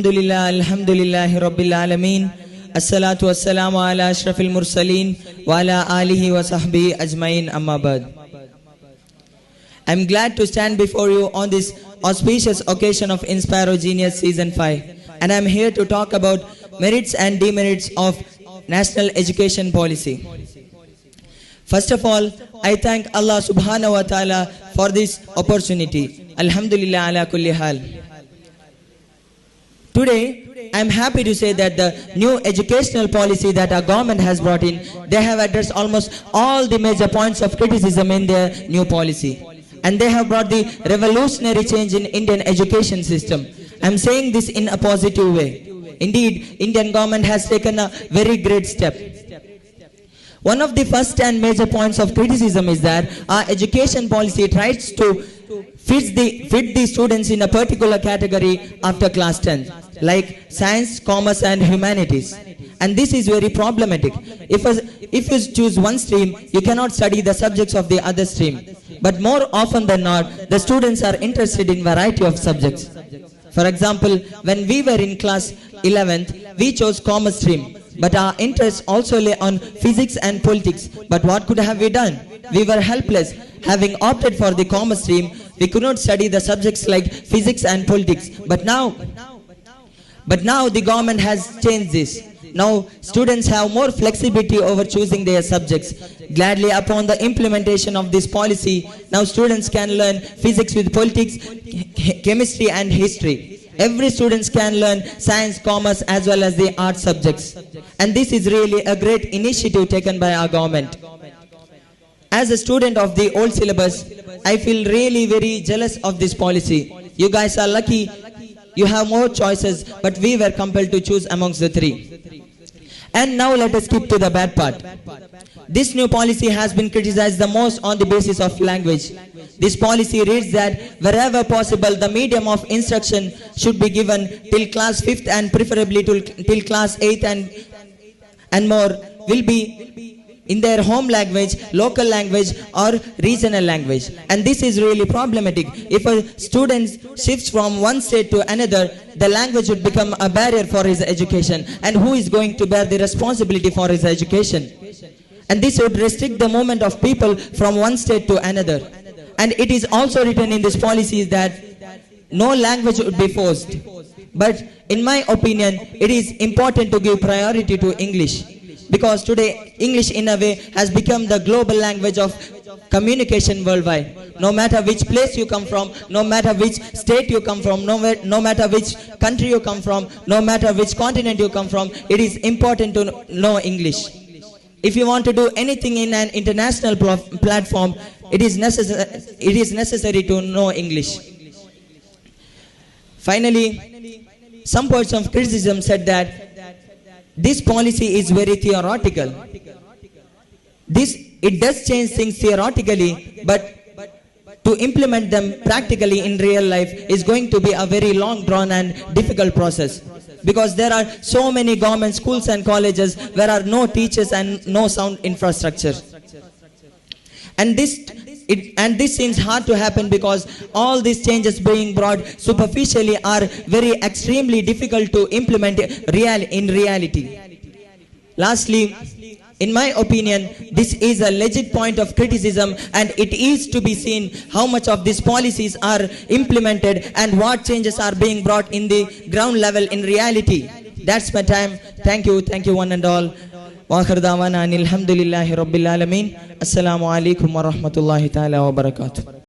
Alhamdulillahi Rabbil Alameen. Assalatu wassalamu ala ashrafil mursaleen wa ala alihi wa sahbihi ajmain, amma ba'd. I'm glad to stand before you on this auspicious occasion of Inspiro Genius Season 5, and I'm here to talk about merits and demerits of national education policy. First of all, I thank Allah subhanahu wa ta'ala for this opportunity. Alhamdulillah ala kulli hal. Today, I am happy to say that the new educational policy that our government has brought in, they have addressed almost all the major points of criticism in their new policy. And they have brought the revolutionary change in Indian education system. I am saying this in a positive way. Indeed, Indian government has taken a very great step. One of the first and major points of criticism is that our education policy tries to fit the students in a particular category after class 10, like science, commerce and humanities. And this is very problematic. If you choose one stream, you cannot study the subjects of the other stream. But more often than not, the students are interested in variety of subjects. For example, when we were in class 11th, we chose commerce stream. But our interests also lay on physics and politics. But what could have we done? We were helpless. Having opted for the commerce stream, we could not study the subjects like physics and politics. But now the government has changed this. Now students have more flexibility over choosing their subjects. Gladly upon the implementation of this policy, now students can learn physics with politics, chemistry and history. Every student can learn science, commerce as well as the art subjects. And this is really a great initiative taken by our government. As a student of the old syllabus, I feel really very jealous of this policy. You guys are lucky, you have more choices, but we were compelled to choose amongst the three. And now let us skip to the bad part. This new policy has been criticized the most on the basis of language. This policy reads that wherever possible, the medium of instruction should be given till class 5th and preferably till class 8th and more will be in their home language, local language or regional language. And this is really problematic. If a student shifts from one state to another, the language would become a barrier for his education. And who is going to bear the responsibility for his education? And this would restrict the movement of people from one state to another. And it is also written in this policy that no language would be forced. But in my opinion, it is important to give priority to English. Because today, English in a way has become the global language of communication worldwide. No matter which place you come from, no matter which state you come from, no matter which country you come from, no matter which continent you come from, it is important to know English. If you want to do anything in an international platform, it is necessary to know English. Finally, some points of criticism said that this policy is very theoretical. It does change things theoretically, but to implement them practically in real life is going to be a very long drawn and difficult process. Because there are so many government schools and colleges where there are no teachers and no sound infrastructure. And this seems hard to happen because all these changes being brought superficially are very extremely difficult to implement in reality. Lastly, in my opinion, this is a legit point of criticism, and it is to be seen how much of these policies are implemented and what changes are being brought in the ground level in reality. That's my time. Thank you one and all. Wa akhir da'wana anil hamdulillahi rabbil alamin. Assalamu alaikum wa rahmatullahi ta'ala wa barakatuh.